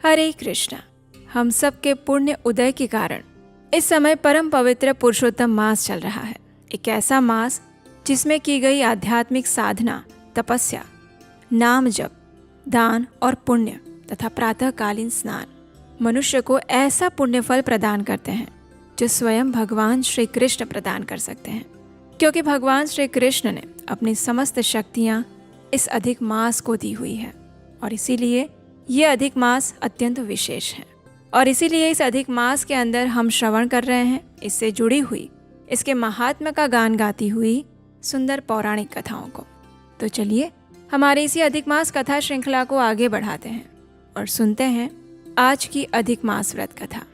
हरे कृष्णा। हम सब के पुण्य उदय के कारण इस समय परम पवित्र पुरुषोत्तम मास चल रहा है। एक ऐसा मास जिसमें की गई आध्यात्मिक साधना, तपस्या, नाम जप, दान और पुण्य तथा प्रातःकालीन स्नान मनुष्य को ऐसा पुण्य फल प्रदान करते हैं जो स्वयं भगवान श्री कृष्ण प्रदान कर सकते हैं। क्योंकि भगवान श्री कृष्ण ने अपनी समस्त शक्तियाँ इस अधिक मास को दी हुई है और इसीलिए ये अधिक मास अत्यंत विशेष है। और इसीलिए इस अधिक मास के अंदर हम श्रवण कर रहे हैं इससे जुड़ी हुई, इसके महात्म्य का गान गाती हुई सुंदर पौराणिक कथाओं को। तो चलिए हमारी इसी अधिक मास कथा श्रृंखला को आगे बढ़ाते हैं और सुनते हैं आज की अधिक मास व्रत कथा।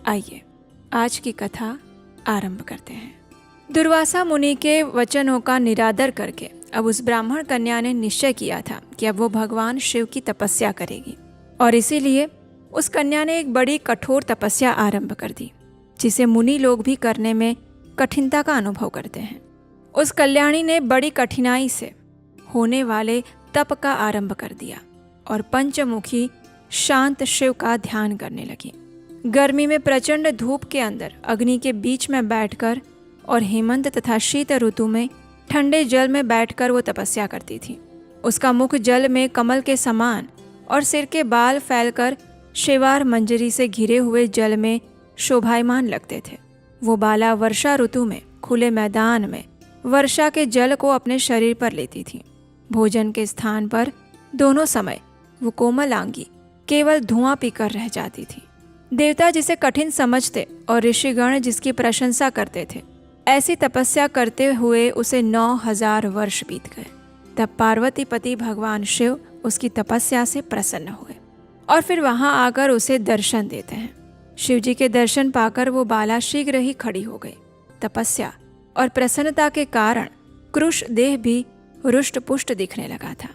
आइए आज की कथा आरंभ करते हैं। दुर्वासा मुनि के वचनों का निरादर करके अब उस ब्राह्मण कन्या ने निश्चय किया था कि अब वो भगवान शिव की तपस्या करेगी और इसीलिए उस कन्या ने एक बड़ी कठोर तपस्या आरंभ कर दी, जिसे मुनि लोग भी करने में कठिनता का अनुभव करते हैं। उस कल्याणी ने बड़ी कठिनाई से होने वाले तप का आरंभ कर दिया और पंचमुखी शांत शिव का ध्यान करने लगी। गर्मी में प्रचंड धूप के अंदर अग्नि के बीच में बैठकर और हेमंत तथा शीत ऋतु में ठंडे जल में बैठकर वो तपस्या करती थी। उसका मुख जल में कमल के समान और सिर के बाल फैलकर शेवार मंजरी से घिरे हुए जल में शोभायमान लगते थे। वो बाला वर्षा ऋतु में खुले मैदान में वर्षा के जल को अपने शरीर पर लेती थी। भोजन के स्थान पर दोनों समय वो कोमलांगी केवल धुआं पीकर रह जाती थी। देवता जिसे कठिन समझते और ऋषिगण जिसकी प्रशंसा करते थे, ऐसी तपस्या करते हुए उसे 9000 वर्ष बीत गए। तब पार्वती पति भगवान शिव उसकी तपस्या से प्रसन्न हुए और फिर वहां आकर उसे दर्शन देते हैं। शिव जी के दर्शन पाकर वो बाला शीघ्र ही खड़ी हो गई। तपस्या और प्रसन्नता के कारण कृश देह भी रुष्ट पुष्ट दिखने लगा था।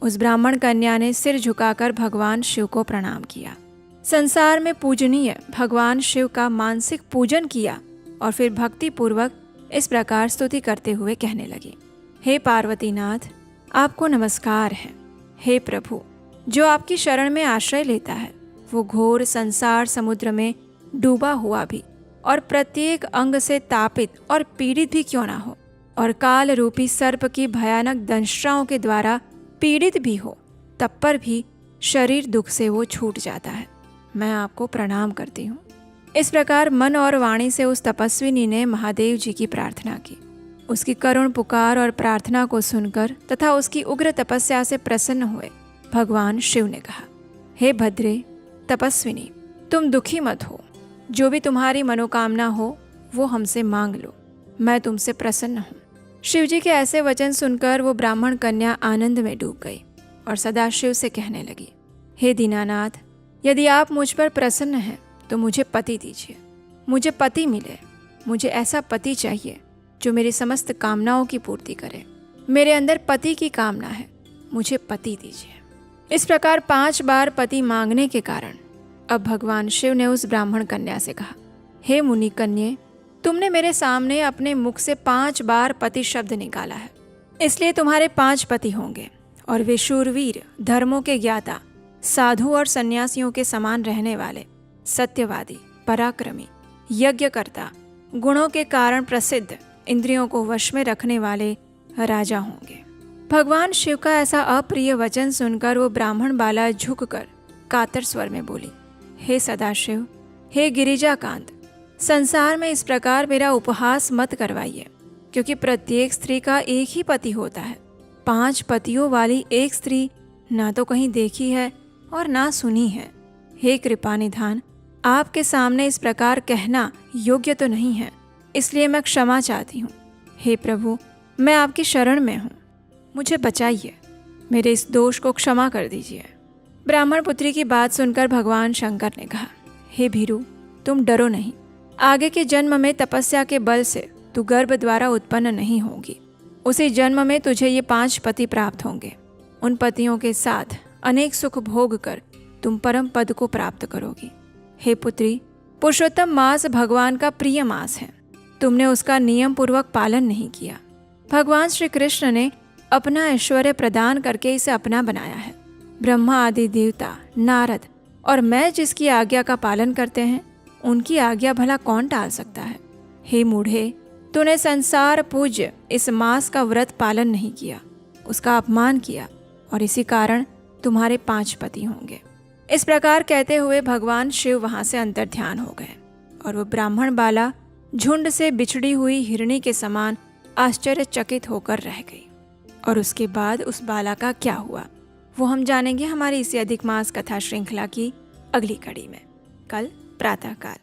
उस ब्राह्मण कन्या ने सिर झुकाकर भगवान शिव को प्रणाम किया। संसार में पूजनीय भगवान शिव का मानसिक पूजन किया और फिर भक्ति पूर्वक इस प्रकार स्तुति करते हुए कहने लगी, हे पार्वतीनाथ, आपको नमस्कार है। हे प्रभु, जो आपकी शरण में आश्रय लेता है वो घोर संसार समुद्र में डूबा हुआ भी और प्रत्येक अंग से तापित और पीड़ित भी क्यों ना हो और काल रूपी सर्प की भयानक दंष्ट्राओं के द्वारा पीड़ित भी हो, तब पर भी शरीर दुख से वो छूट जाता है। मैं आपको प्रणाम करती हूँ। इस प्रकार मन और वाणी से उस तपस्विनी ने महादेव जी की प्रार्थना की। उसकी करुण पुकार और प्रार्थना को सुनकर तथा उसकी उग्र तपस्या से प्रसन्न हुए भगवान शिव ने कहा, हे भद्रे तपस्विनी, तुम दुखी मत हो। जो भी तुम्हारी मनोकामना हो वो हमसे मांग लो, मैं तुमसे प्रसन्न हूँ। शिव जी के ऐसे वचन सुनकर वो ब्राह्मण कन्या आनंद में डूब गई और सदा शिव से कहने लगी, हे दीनानाथ, यदि आप मुझ पर प्रसन्न हैं तो मुझे पति दीजिए। मुझे पति मिले। मुझे ऐसा पति चाहिए जो मेरी समस्त कामनाओं की पूर्ति करे। मेरे अंदर पति की कामना है, मुझे पति दीजिए। इस प्रकार 5 बार पति मांगने के कारण अब भगवान शिव ने उस ब्राह्मण कन्या से कहा, हे मुनि कन्ये, तुमने मेरे सामने अपने मुख से 5 बार पति शब्द निकाला है, इसलिए तुम्हारे 5 पति होंगे और वे शूरवीर, धर्मों के ज्ञाता, साधु और सन्यासियों के समान रहने वाले, सत्यवादी, पराक्रमी, यज्ञकर्ता, गुणों के कारण प्रसिद्ध, इंद्रियों को वश में रखने वाले राजा होंगे। भगवान शिव का ऐसा अप्रिय वचन सुनकर वो ब्राह्मण बाला झुककर कातर स्वर में बोली, हे सदाशिव, हे गिरिजाकांत, संसार में इस प्रकार मेरा उपहास मत करवाइए, क्योंकि प्रत्येक स्त्री का एक ही पति होता है। 5 पतियों वाली एक स्त्री ना तो कहीं देखी है और ना सुनी है। हे कृपानिधान, आपके सामने इस प्रकार कहना योग्य तो नहीं है, इसलिए मैं क्षमा चाहती हूँ। हे प्रभु, मैं आपकी शरण में हूँ, मुझे बचाइए, मेरे इस दोष को क्षमा कर दीजिए। ब्राह्मण पुत्री की बात सुनकर भगवान शंकर ने कहा, हे भीरू, तुम डरो नहीं। आगे के जन्म में तपस्या के बल से तू गर्भ द्वारा उत्पन्न नहीं होगी। उसी जन्म में तुझे ये 5 पति प्राप्त होंगे। उन पतियों के साथ अनेक सुख भोग कर तुम परम पद को प्राप्त करोगी। हे पुत्री, पुरुषोत्तम मास भगवान का प्रिय मास है। तुमने उसका नियम पूर्वक पालन नहीं किया। भगवान श्री कृष्ण ने अपना ऐश्वर्य प्रदान करके इसे अपना बनाया है। ब्रह्मा आदि देवता, नारद और मैं जिसकी आज्ञा का पालन करते हैं उनकी आज्ञा भला कौन टाल सकता है। हे मूढ़े, तूने संसार पूज्य इस मास का व्रत पालन नहीं किया, उसका अपमान किया, और इसी कारण तुम्हारे 5 पति होंगे। इस प्रकार कहते हुए भगवान शिव वहां से अंतर्ध्यान हो गए और वो ब्राह्मण बाला झुंड से बिछड़ी हुई हिरणी के समान आश्चर्यचकित होकर रह गई। और उसके बाद उस बाला का क्या हुआ वो हम जानेंगे हमारी इसी अधिक मास कथा श्रृंखला की अगली कड़ी में, कल प्रातःकाल।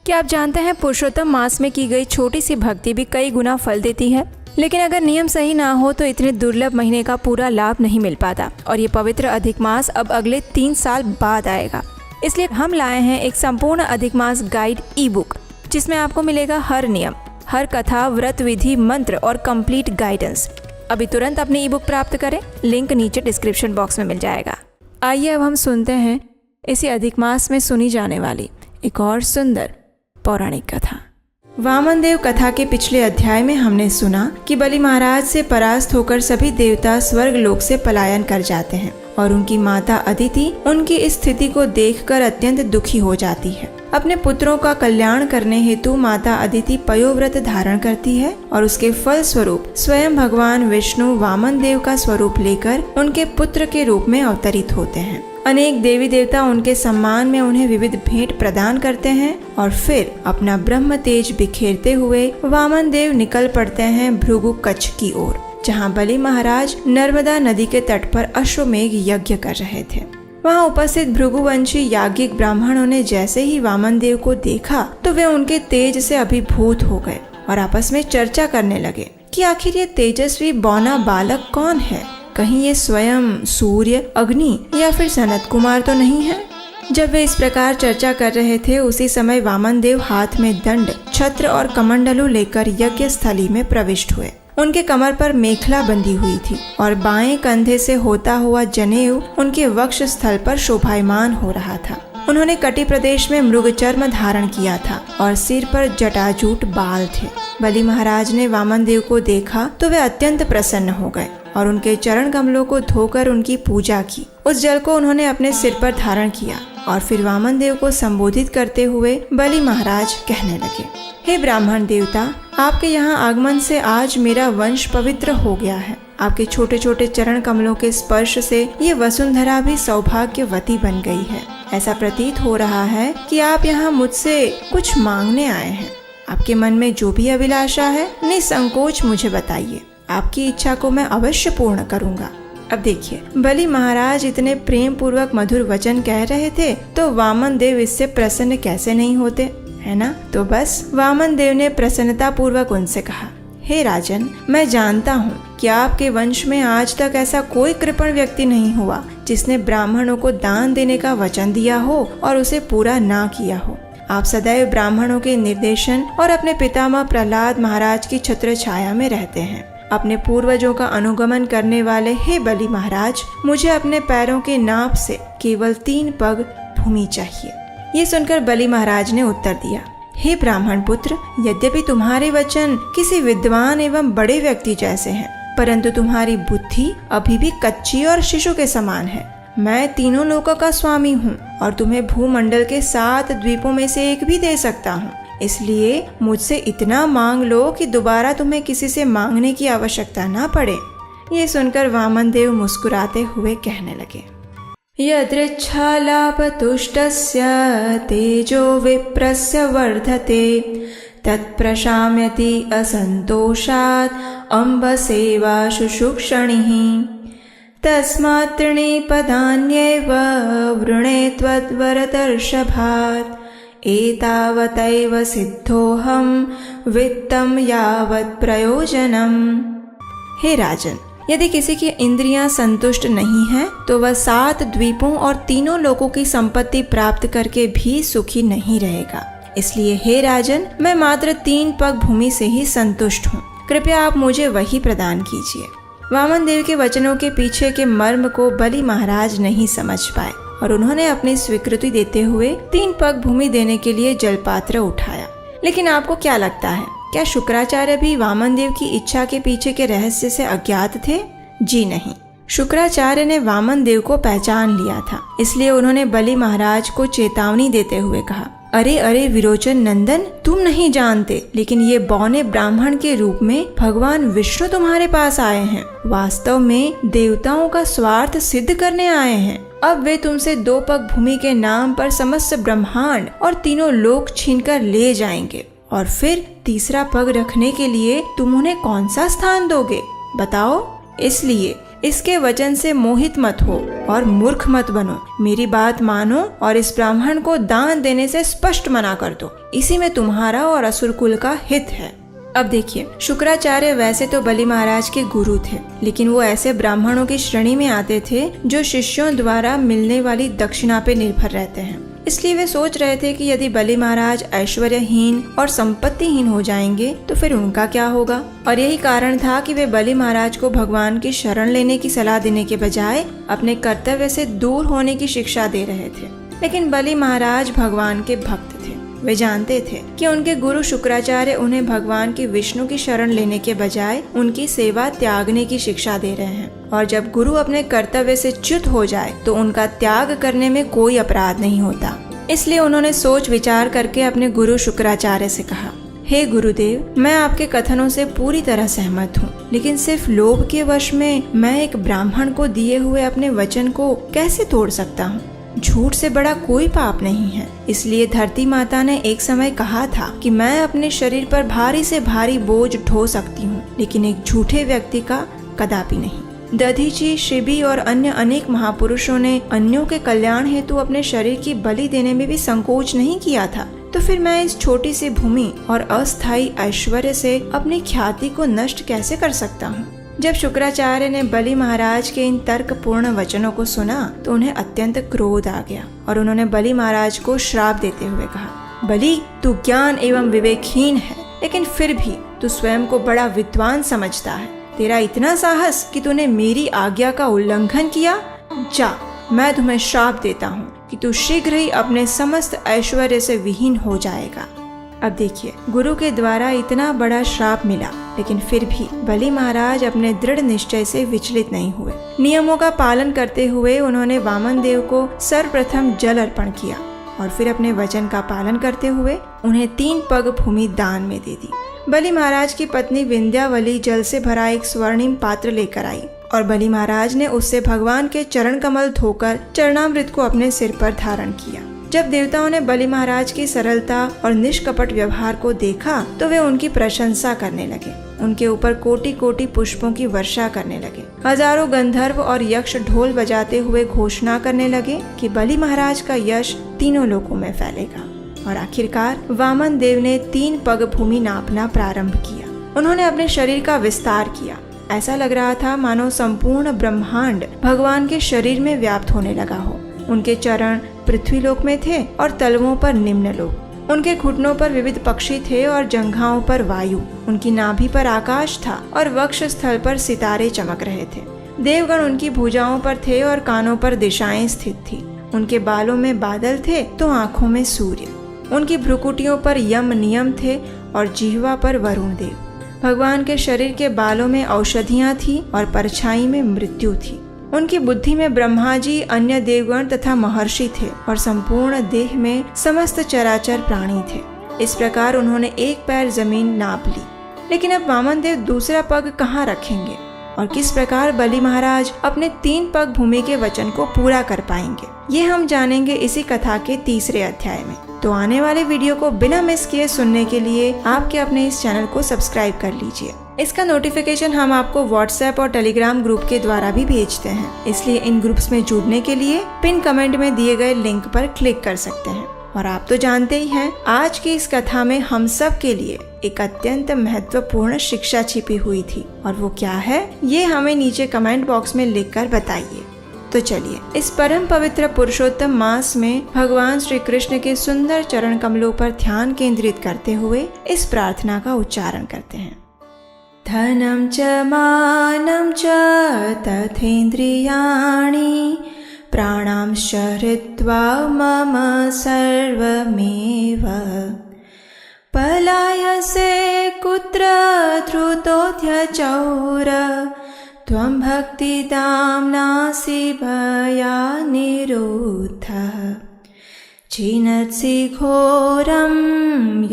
क्या आप जानते हैं पुरुषोत्तम मास में की गई छोटी सी भक्ति भी कई गुना फल देती है, लेकिन अगर नियम सही ना हो तो इतने दुर्लभ महीने का पूरा लाभ नहीं मिल पाता। और ये पवित्र अधिक मास अब अगले 3 साल बाद आएगा, इसलिए हम लाए हैं एक संपूर्ण अधिक मास गाइड ई बुक, जिसमें आपको मिलेगा हर नियम, हर कथा, व्रत विधि, मंत्र और कंप्लीट गाइडेंस। अभी तुरंत अपनी ई बुक प्राप्त करें, लिंक नीचे डिस्क्रिप्शन बॉक्स में मिल जाएगा। आइए अब हम सुनते हैं इसी अधिक मास में सुनी जाने वाली एक और सुंदर पौराणिक कथा। वामन देव कथा के पिछले अध्याय में हमने सुना कि बलि महाराज से परास्त होकर सभी देवता स्वर्ग लोक से पलायन कर जाते हैं और उनकी माता अदिति उनकी इस स्थिति को देखकर अत्यंत दुखी हो जाती है। अपने पुत्रों का कल्याण करने हेतु माता अदिति पयोव्रत धारण करती है और उसके फल स्वरूप स्वयं भगवान विष्णु वामन देव का स्वरूप लेकर उनके पुत्र के रूप में अवतरित होते हैं। अनेक देवी देवता उनके सम्मान में उन्हें विविध भेंट प्रदान करते हैं और फिर अपना ब्रह्म तेज बिखेरते हुए वामन देव निकल पड़ते हैं भृगु कच्छ की ओर, जहाँ बलि महाराज नर्मदा नदी के तट पर अश्वमेघ यज्ञ कर रहे थे। वहाँ उपस्थित भृगुवंशी याज्ञिक ब्राह्मणों ने जैसे ही वामन देव को देखा तो वे उनके तेज से अभिभूत हो गए और आपस में चर्चा करने लगे कि आखिर ये तेजस्वी बौना बालक कौन है। कहीं ये स्वयं सूर्य, अग्नि या फिर सनत कुमार तो नहीं है। जब वे इस प्रकार चर्चा कर रहे थे उसी समय वामन देव हाथ में दंड, छत्र और कमंडलू लेकर यज्ञ स्थली में प्रविष्ट हुए। उनके कमर पर मेखला बंधी हुई थी और बाएं कंधे से होता हुआ जनेऊ उनके वक्ष स्थल पर शोभायमान हो रहा था। उन्होंने कटी प्रदेश में मृग चर्म धारण किया था और सिर पर जटाजूट बाल थे। बलि महाराज ने वामन देव को देखा तो वे अत्यंत प्रसन्न हो गए और उनके चरण कमलों को धोकर उनकी पूजा की। उस जल को उन्होंने अपने सिर पर धारण किया और फिर वामन देव को संबोधित करते हुए बलि महाराज कहने लगे, हे ब्राह्मण देवता, आपके यहाँ आगमन से आज मेरा वंश पवित्र हो गया है। आपके छोटे छोटे चरण कमलों के स्पर्श से ये वसुंधरा भी सौभाग्यवती बन गई है। ऐसा प्रतीत हो रहा है कि आप यहाँ मुझसे कुछ मांगने आए हैं। आपके मन में जो भी अभिलाषा है निसंकोच मुझे बताइए, आपकी इच्छा को मैं अवश्य पूर्ण करूँगा। अब देखिए, बलि महाराज इतने प्रेम पूर्वक मधुर वचन कह रहे थे तो वामन देव इससे प्रसन्न कैसे नहीं होते, है ना। तो बस वामन देव ने प्रसन्नता पूर्वक उनसे कहा, हे राजन, मैं जानता हूँ कि आपके वंश में आज तक ऐसा कोई कृपण व्यक्ति नहीं हुआ जिसने ब्राह्मणों को दान देने का वचन दिया हो और उसे पूरा ना किया हो। आप सदैव ब्राह्मणों के निर्देशन और अपने पितामह प्रहलाद महाराज की छत्र छाया में रहते हैं। अपने पूर्वजों का अनुगमन करने वाले हे बलि महाराज, मुझे अपने पैरों के नाप से केवल 3 पग भूमि चाहिए। ये सुनकर बलि महाराज ने उत्तर दिया, हे ब्राह्मण पुत्र, यद्यपि तुम्हारे वचन किसी विद्वान एवं बड़े व्यक्ति जैसे हैं, परंतु तुम्हारी बुद्धि अभी भी कच्ची और शिशु के समान है। मैं तीनों लोकों का स्वामी हूँ और तुम्हें भूमंडल के 7 द्वीपों में से एक भी दे सकता हूँ। इसलिए मुझसे इतना मांग लो कि दोबारा तुम्हें किसी से मांगने की आवश्यकता ना पड़े। ये सुनकर वामन देव मुस्कुराते हुए कहने लगे, यदृच्छालाभतुष्टस्य तेजो विप्रस्य वर्धते तत्प्रशाम्यति असन्तोषात् अम्बसेवा शुशुक्षणिः तस्मात् त्रीणिपदान्येव वृणे त्वद्वरदर्शभात् एतावतैव सिद्धोऽहं वित्तं यावत् प्रयोजनम्। हे राजन, यदि किसी की इंद्रियां संतुष्ट नहीं हैं, तो वह 7 द्वीपों और तीनों लोकों की संपत्ति प्राप्त करके भी सुखी नहीं रहेगा। इसलिए हे राजन, मैं मात्र 3 पग भूमि से ही संतुष्ट हूँ। कृपया आप मुझे वही प्रदान कीजिए। वामन देव के वचनों के पीछे के मर्म को बलि महाराज नहीं समझ पाए और उन्होंने अपनी स्वीकृति देते हुए 3 पग भूमि देने के लिए जलपात्र उठाया। लेकिन आपको क्या लगता है, क्या शुक्राचार्य भी वामन देव की इच्छा के पीछे के रहस्य से अज्ञात थे? जी नहीं, शुक्राचार्य ने वामन देव को पहचान लिया था, इसलिए उन्होंने बलि महाराज को चेतावनी देते हुए कहा, अरे अरे विरोचन नंदन, तुम नहीं जानते, लेकिन ये बौने ब्राह्मण के रूप में भगवान विष्णु तुम्हारे पास आए हैं। वास्तव में देवताओं का स्वार्थ सिद्ध करने आए हैं। अब वे तुमसे 2 पग भूमि के नाम पर समस्त ब्रह्मांड और तीनों लोक छीनकर ले जाएंगे, और फिर तीसरा पग रखने के लिए तुम उन्हें कौन सा स्थान दोगे, बताओ। इसलिए इसके वचन से मोहित मत हो और मूर्ख मत बनो। मेरी बात मानो और इस ब्राह्मण को दान देने से स्पष्ट मना कर दो। इसी में तुम्हारा और असुर कुल का हित है। अब देखिए, शुक्राचार्य वैसे तो बलि महाराज के गुरु थे, लेकिन वो ऐसे ब्राह्मणों की श्रेणी में आते थे जो शिष्यों द्वारा मिलने वाली दक्षिणा पे निर्भर रहते हैं। इसलिए वे सोच रहे थे कि यदि बलि महाराज ऐश्वर्यहीन और संपत्तिहीन हो जाएंगे तो फिर उनका क्या होगा। और यही कारण था कि वे बलि महाराज को भगवान की शरण लेने की सलाह देने के बजाय अपने कर्तव्य से दूर होने की शिक्षा दे रहे थे। लेकिन बलि महाराज भगवान के भक्त थे। वे जानते थे कि उनके गुरु शुक्राचार्य उन्हें भगवान की विष्णु की शरण लेने के बजाय उनकी सेवा त्यागने की शिक्षा दे रहे हैं, और जब गुरु अपने कर्तव्य से च्युत हो जाए तो उनका त्याग करने में कोई अपराध नहीं होता। इसलिए उन्होंने सोच विचार करके अपने गुरु शुक्राचार्य से कहा, हे गुरुदेव, मैं आपके कथनों से पूरी तरह सहमत हूँ, लेकिन सिर्फ लोभ के वश में मैं एक ब्राह्मण को दिए हुए अपने वचन को कैसे तोड़ सकता हूँ। झूठ से बड़ा कोई पाप नहीं है। इसलिए धरती माता ने एक समय कहा था कि मैं अपने शरीर पर भारी से भारी बोझ ढो सकती हूँ, लेकिन एक झूठे व्यक्ति का कदापि नहीं। दधीची, शिबी और अन्य अनेक महापुरुषों ने अन्यों के कल्याण हेतु अपने शरीर की बलि देने में भी संकोच नहीं किया था। तो फिर मैं इस छोटी सी भूमि और अस्थायी ऐश्वर्य से अपनी ख्याति को नष्ट कैसे कर सकता हूँ। जब शुक्राचार्य ने बलि महाराज के इन तर्कपूर्ण वचनों को सुना तो उन्हें अत्यंत क्रोध आ गया, और उन्होंने बलि महाराज को श्राप देते हुए कहा, बलि, तू ज्ञान एवं विवेकहीन है, लेकिन फिर भी तू स्वयं को बड़ा विद्वान समझता है। तेरा इतना साहस कि तूने मेरी आज्ञा का उल्लंघन किया। जा, मैं तुम्हें श्राप देता हूँ कि तू शीघ्र ही अपने समस्त ऐश्वर्य से विहीन हो जाएगा। अब देखिए, गुरु के द्वारा इतना बड़ा श्राप मिला, लेकिन फिर भी बलि महाराज अपने दृढ़ निश्चय से विचलित नहीं हुए। नियमों का पालन करते हुए उन्होंने वामन देव को सर्वप्रथम जल अर्पण किया, और फिर अपने वचन का पालन करते हुए उन्हें 3 पग भूमि दान में दे दी। बलि महाराज की पत्नी विंध्यावली जल से भरा एक स्वर्णिम पात्र लेकर आई, और बलि महाराज ने उससे भगवान के चरण कमल धोकर चरणामृत को अपने सिर पर धारण किया। जब देवताओं ने बलि महाराज की सरलता और निष्कपट व्यवहार को देखा तो वे उनकी प्रशंसा करने लगे। उनके ऊपर कोटि कोटि पुष्पों की वर्षा करने लगे। हजारों गंधर्व और यक्ष ढोल बजाते हुए घोषणा करने लगे कि बलि महाराज का यश तीनों लोकों में फैलेगा। और आखिरकार वामन देव ने 3 पग भूमि नापना प्रारंभ किया। उन्होंने अपने शरीर का विस्तार किया। ऐसा लग रहा था मानो संपूर्ण ब्रह्मांड भगवान के शरीर में व्याप्त होने लगा हो। उनके चरण पृथ्वी लोक में थे और तलवों पर निम्न लोक। उनके घुटनों पर विविध पक्षी थे और जंघाओं पर वायु। उनकी नाभि पर आकाश था और वक्ष स्थल पर सितारे चमक रहे थे। देवगण उनकी भुजाओं पर थे और कानों पर दिशाएं स्थित थी। उनके बालों में बादल थे तो आँखों में सूर्य। उनकी भ्रुकुटियों पर यम नियम थे और जिह्वा पर वरुण देव। भगवान के शरीर के बालों में औषधियाँ थी और परछाई में मृत्यु थी। उनकी बुद्धि में ब्रह्मा जी, अन्य देवगण तथा महर्षि थे और संपूर्ण देह में समस्त चराचर प्राणी थे। इस प्रकार उन्होंने एक पैर जमीन नाप ली। लेकिन अब वामन देव दूसरा पग कहाँ रखेंगे और किस प्रकार बलि महाराज अपने 3 पग भूमि के वचन को पूरा कर पाएंगे, ये हम जानेंगे इसी कथा के 3रे अध्याय में। तो आने वाले वीडियो को बिना मिस किए सुनने के लिए आपके अपने इस चैनल को सब्सक्राइब कर लीजिए। इसका नोटिफिकेशन हम आपको व्हाट्सएप और टेलीग्राम ग्रुप के द्वारा भी भेजते हैं, इसलिए इन ग्रुप्स में जुड़ने के लिए पिन कमेंट में दिए गए लिंक पर क्लिक कर सकते हैं। और आप तो जानते ही हैं, आज की इस कथा में हम सब के लिए एक अत्यंत महत्वपूर्ण शिक्षा छिपी हुई थी, और वो क्या है ये हमें नीचे कमेंट बॉक्स में लिखकर बताइए। तो चलिए, इस परम पवित्र पुरुषोत्तम मास में भगवान श्री कृष्ण के सुंदर चरण कमलों पर ध्यान केंद्रित करते हुए इस प्रार्थना का उच्चारण करते हैं। धनं च मानं च तथेन्द्रियाणि प्राणांश्च हृत्वा मम सर्वमेव पलायसे कुत्र धृतोऽध्यचौर त्वं भक्तिदाम्नासि भयानिरोधः छिनत्सि घोरं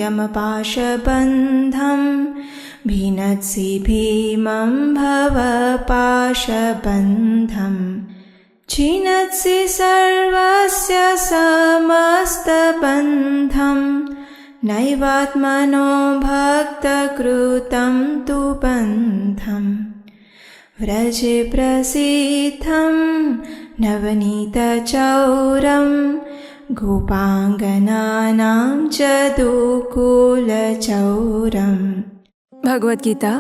यमपाशबन्धं भिनत्सि भीमं भवपाशबन्धं छिनत्सि सर्वस्य समस्तबन्धं नैवात्मनो भक्तकृतं तु बन्धम् व्रजे प्रसिद्धं नवनीतचौरं गोपाङ्गनानां च दुकूलचौरम्। भगवद गीता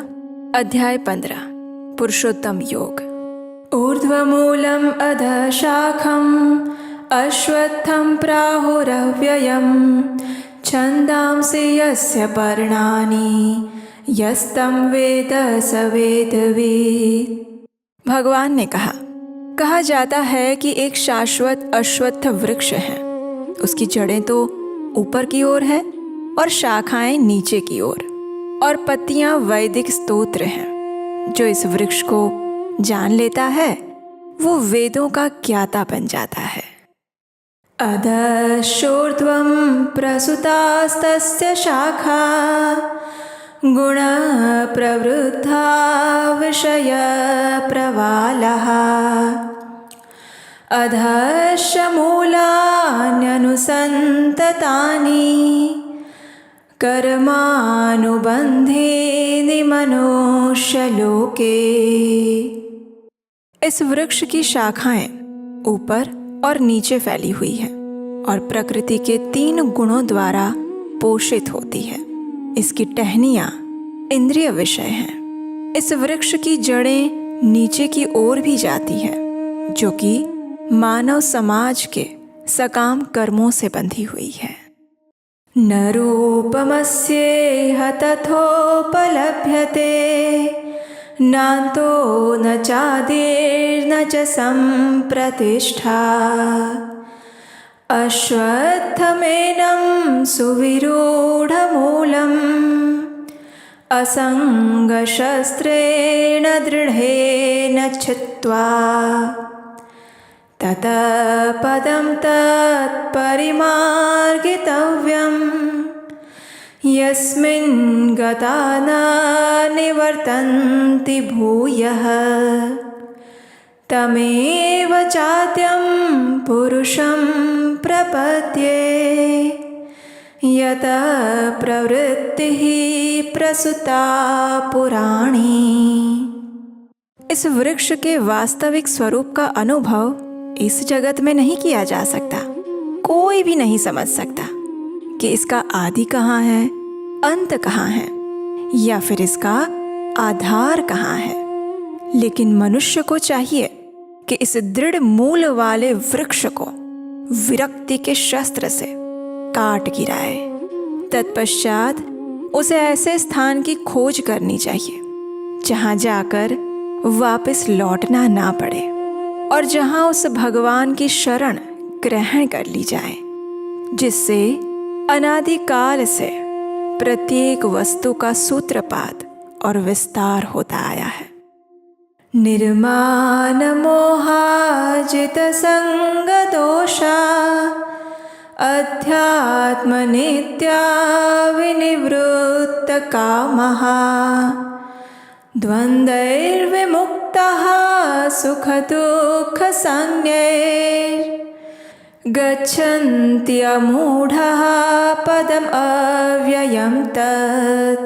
अध्याय 15 पुरुषोत्तम योग। ऊर्ध्वमूलम् अधः शाखम् अश्वत्थं प्राहुरव्ययम् छन्दांसि यस्य पर्णानि यस्तं वेद स वेदवित्। भगवान ने कहा जाता है कि एक शाश्वत अश्वत्थ वृक्ष है। उसकी जड़ें तो ऊपर की ओर है और शाखाएं नीचे की ओर, और पत्तियां वैदिक स्तोत्र हैं। जो इस वृक्ष को जान लेता है वो वेदों का ज्ञाता बन जाता है। अधश्चोर्ध्वं प्रसुतास्तस्य शाखा गुणप्रवृद्धा विषयप्रवालः अधश्च मूलान्यनुसन्ततानि कर्मानुबन्धेनि मनुष्यलोके। इस वृक्ष की शाखाएं ऊपर और नीचे फैली हुई है और प्रकृति के 3 गुणों द्वारा पोषित होती है। इसकी टहनियाँ इंद्रिय विषय हैं। इस वृक्ष की जड़ें नीचे की ओर भी जाती है, जो कि मानव समाज के सकाम कर्मों से बंधी हुई है। न रूपमस्येह तथोपलभ्यते नान्तो न चादिर्न च सम्प्रतिष्ठा अश्वत्थमेनं सुविरूढमूलम् असङ्गशस्त्रेण दृढेन छित्त्वा ततः पदं तत्परिमार्गितव्यम् यस्मिन् गता न निवर्तन्ति भूयः तमेव चाद्यं पुरुषं प्रपद्ये यतः प्रवृत्तिः प्रसुता पुराणी। इस वृक्ष के वास्तविक स्वरूप का अनुभव इस जगत में नहीं किया जा सकता। कोई भी नहीं समझ सकता कि इसका आदि कहाँ है, अंत कहाँ है, या फिर इसका आधार कहाँ है। लेकिन मनुष्य को चाहिए कि इस दृढ़ मूल वाले वृक्ष को विरक्ति के शस्त्र से काट गिराए। तत्पश्चात उसे ऐसे स्थान की खोज करनी चाहिए जहाँ जाकर वापस लौटना ना पड़े और जहाँ उस भगवान की शरण ग्रहण कर ली जाए, जिससे अनादिकाल से प्रत्येक वस्तु का सूत्रपात और विस्तार होता आया है। निर्माण मोहाजित संग दोषा अध्यात्म नित्या विनिवृत्त कामः द्वन्द्वैर्विमुक्तः सुख दुःख संज्ञैर् गच्छन्ति अमूढः पदम अव्ययं तत्।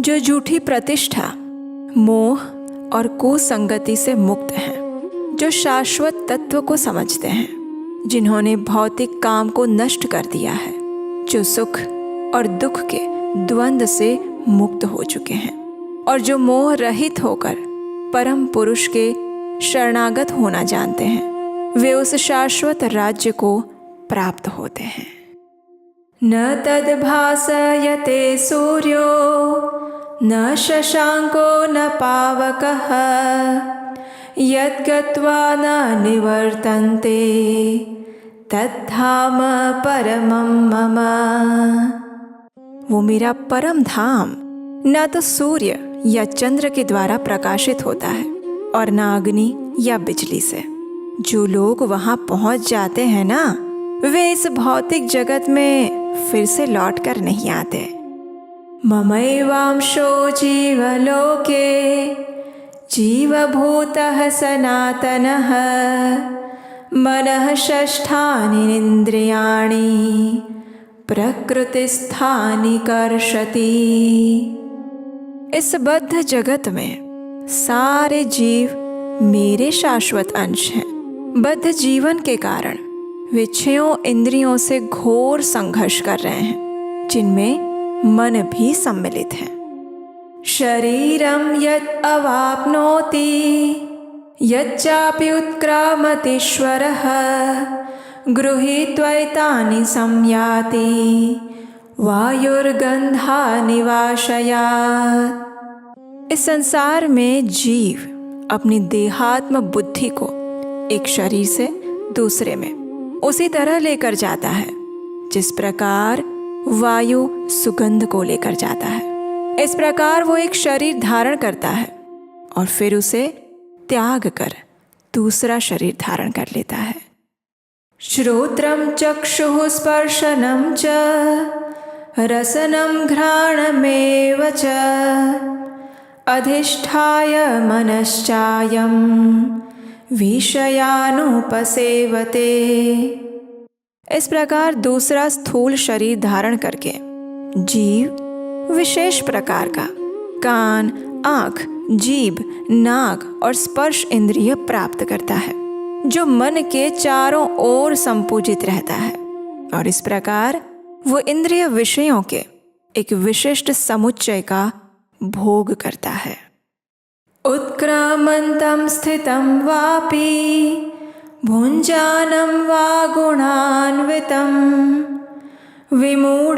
जो झूठी प्रतिष्ठा, मोह और कुसंगति से मुक्त हैं, जो शाश्वत तत्व को समझते हैं, जिन्होंने भौतिक काम को नष्ट कर दिया है, जो सुख और दुख के द्वंद्व से मुक्त हो चुके हैं और जो मोह रहित होकर परम पुरुष के शरणागत होना जानते हैं, वे उस शाश्वत राज्य को प्राप्त होते हैं। न तद्भासयते सूर्यो न शशांको न पावकः यद्गत्वा न निवर्तन्ते तद्धाम परमं मम। वो मेरा परम धाम न तो सूर्य या चंद्र के द्वारा प्रकाशित होता है और न अग्नि या बिजली से। जो लोग वहाँ पहुँच जाते हैं ना, वे इस भौतिक जगत में फिर से लौट कर नहीं आते। ममैवांशो जीवलोके जीवभूतः सनातनः मनः षष्ठानि इंद्रियाणि प्रकृतिस्थानि कर्षति। इस बद्ध जगत में सारे जीव मेरे शाश्वत अंश हैं। बद्ध जीवन के कारण वे 6 इंद्रियों से घोर संघर्ष कर रहे हैं, जिनमें मन भी सम्मिलित है। शरीरम यत् अवाप्नोति यच्चापि उत्क्रामतीश्वरः गृहीत्वैतानि संयाति वायुर्गन्धानि वाशयात्। इस संसार में जीव अपनी देहात्म बुद्धि को एक शरीर से दूसरे में उसी तरह लेकर जाता है जिस प्रकार वायु सुगंध को लेकर जाता है। इस प्रकार वो एक शरीर धारण करता है और फिर उसे त्याग कर दूसरा शरीर धारण कर लेता है। श्रोत्रम चक्षुः स्पर्शनम च रसनम घ्राणमेव च अधिष्ठाय मनश्चायं विषयानुपसेवते। इस प्रकार दूसरा स्थूल शरीर धारण करके जीव विशेष प्रकार का कान, आँख, जीभ, नाक और स्पर्श इंद्रिय प्राप्त करता है, जो मन के चारों ओर संपूजित रहता है। और इस प्रकार वो इंद्रिय विषयों के एक विशिष्ट समुच्चय का भोग करता है। उत्क्रामन्तं स्थितं वापि भुञ्जानं वा गुणान्वितं विमूढानानुपश्यन्ति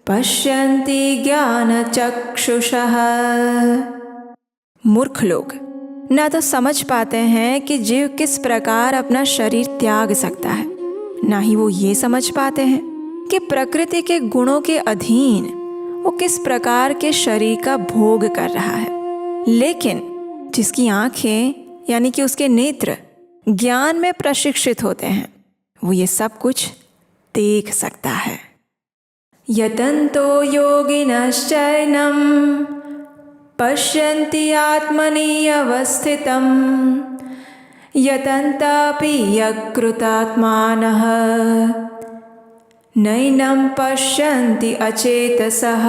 पश्यन्ति ज्ञानचक्षुषः। मूर्ख लोग ना तो समझ पाते हैं कि जीव किस प्रकार अपना शरीर त्याग सकता है, ना ही वो ये समझ पाते हैं कि प्रकृति के गुणों के अधीन वो किस प्रकार के शरीर का भोग कर रहा है। लेकिन जिसकी आंखें यानी कि उसके नेत्र ज्ञान में प्रशिक्षित होते हैं, वो ये सब कुछ देख सकता है। यतन्तो योगिनश्चैनं पश्यन्ति आत्मनि अवस्थितं यतन्तापि यकृतात्मानः नैनं पश्यन्ति अचेतसः।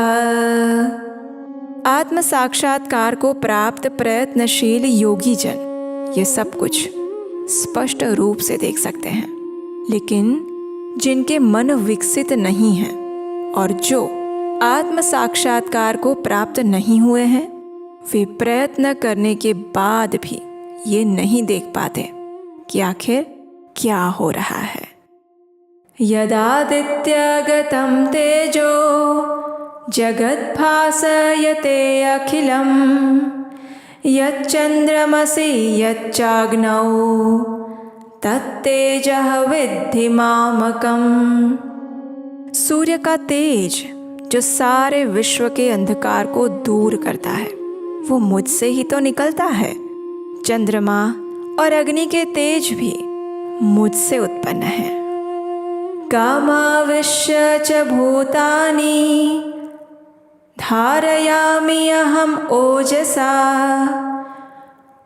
आत्म साक्षात्कार को प्राप्त प्रयत्नशील योगी जन ये सब कुछ स्पष्ट रूप से देख सकते हैं, लेकिन जिनके मन विकसित नहीं हैं और जो आत्म साक्षात्कार को प्राप्त नहीं हुए हैं, वे प्रयत्न करने के बाद भी ये नहीं देख पाते कि आखिर क्या हो रहा है। यदादित्यगतं तेजो जगद्भासयते अखिलं यच्चन्द्रमसि यच्चाग्नौ तत्तेजः विद्धि मामकम्। सूर्य का तेज जो सारे विश्व के अंधकार को दूर करता है, वो मुझसे ही तो निकलता है। चंद्रमा और अग्नि के तेज भी मुझसे उत्पन्न है। कामाविश्य च भूतानि धारयामि अहम् ओजसा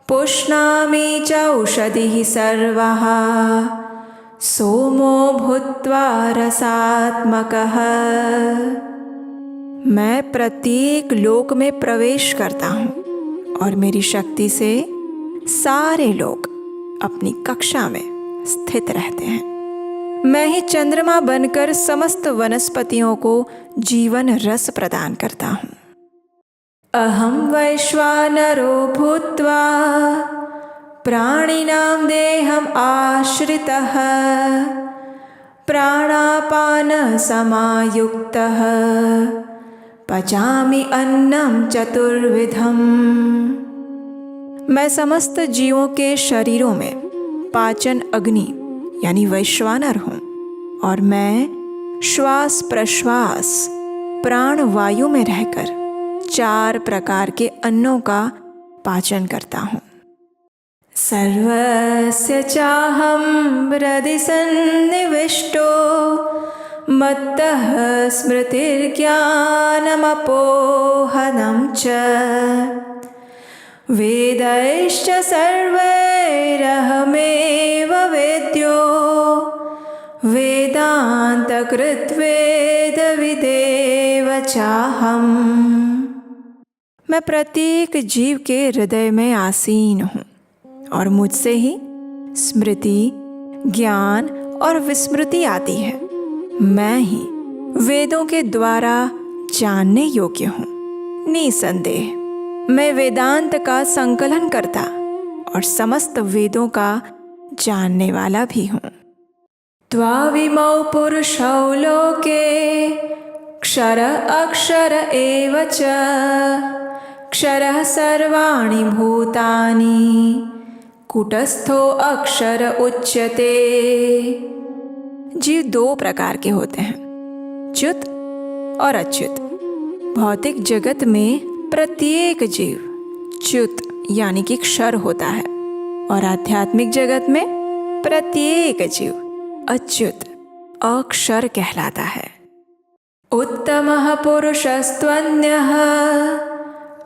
पुष्णामि च औषधिः सर्वः सोमो भूत्वा रसात्मकः। मैं प्रत्येक लोक में प्रवेश करता हूँ और मेरी शक्ति से सारे लोग अपनी कक्षा में स्थित रहते हैं। मैं ही चंद्रमा बनकर समस्त वनस्पतियों को जीवन रस प्रदान करता हूँ। अहं वैश्वानरो भूत्वा प्राणिनां देहम् आश्रितः प्राणापान समायुक्तः पचामि अन्नं चतुर्विधम्। मैं समस्त जीवों के शरीरों में पाचन अग्नि यानी वैश्वानर हूँ और मैं श्वास प्रश्वास प्राण वायु में रहकर 4 प्रकार के अन्नों का पाचन करता हूँ। सर्वस्य चाहं हृदि सन्निविष्टो मत्तः स्मृतिर्ज्ञानमपोहनं च वेदैश्च सर्वैरहमेव वेद्यो वेदान्तकृद्वेदविदेव चाहम्। मैं प्रत्येक जीव के हृदय में आसीन हूँ और मुझसे ही स्मृति, ज्ञान और विस्मृति आती है। मैं ही वेदों के द्वारा जानने योग्य हूँ। निसंदेह मैं वेदांत का संकलन करता और समस्त वेदों का जानने वाला भी हूँ। द्वाविमौ पुरुषौ लोके क्षर अक्षर एव च क्षरः सर्वाणि भूतानि कूटस्थो अक्षर उच्यते। जीव 2 प्रकार के होते हैं, च्युत और अच्युत। भौतिक जगत में प्रत्येक जीव च्युत यानी कि क्षर होता है और आध्यात्मिक जगत में प्रत्येक जीव अच्युत अक्षर कहलाता है। उत्तमः पुरुषस्त्वन्यः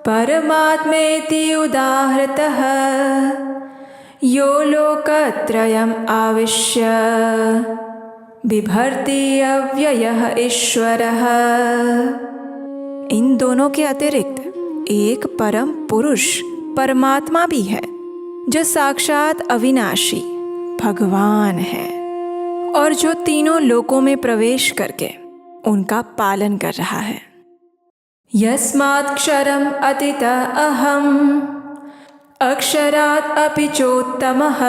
परमात्मेति उदाहृतः यो लोकत्रयम् आविश्य बिभर्ति अव्ययः ईश्वरः। इन दोनों के अतिरिक्त एक परम पुरुष परमात्मा भी है जो साक्षात अविनाशी भगवान है और जो तीनों लोकों में प्रवेश करके उनका पालन कर रहा है। यस्मात् क्षरम् अतीतः अहम् अक्षरात् अपि चोत्तमः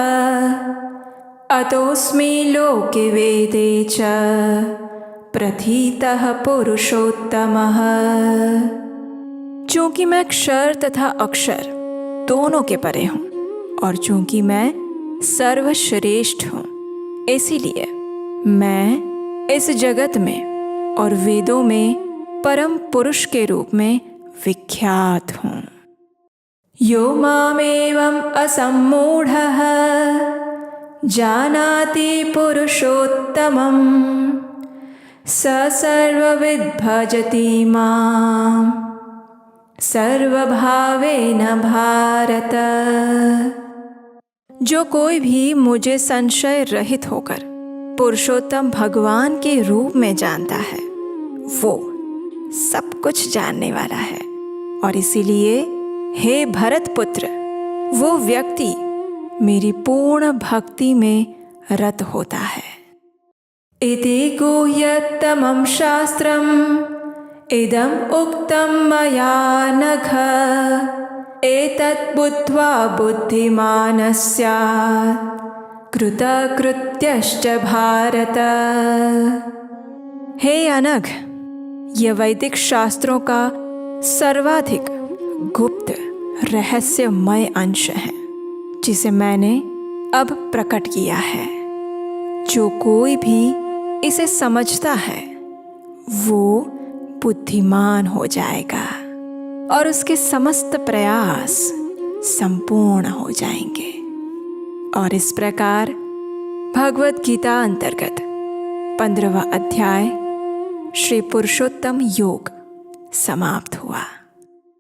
अतोऽस्मि लोके वेदे च प्रथितः पुरुषोत्तमः। चूँकि मैं क्षर तथा अक्षर दोनों के परे हूँ और चूँकि मैं सर्वश्रेष्ठ हूँ, इसीलिए मैं इस जगत में और वेदों में परम पुरुष के रूप में विख्यात हूँ। यो मामेवम् असम्मूढः जानाति पुरुषोत्तमम् स सर्वविद् भजति माम् सर्वभावेन भारत। जो कोई भी मुझे संशय रहित होकर पुरुषोत्तम भगवान के रूप में जानता है, वो सब कुछ जानने वाला है और इसीलिए हे भरत पुत्र, वो व्यक्ति मेरी पूर्ण भक्ति में रत होता है। इति गुह्यतमं शास्त्रम् इदम् उक्तं मया नघ एतत् बुद्ध्वा बुद्धिमान् स्यात् कृतकृत्यश्च भारत। हे अनघ, यह वैदिक शास्त्रों का सर्वाधिक गुप्त रहस्यमय अंश है जिसे मैंने अब प्रकट किया है। जो कोई भी इसे समझता है वो बुद्धिमान हो जाएगा और उसके समस्त प्रयास संपूर्ण हो जाएंगे। और इस प्रकार भगवद गीता अंतर्गत 15वां अध्याय श्री पुरुषोत्तम योग समाप्त हुआ।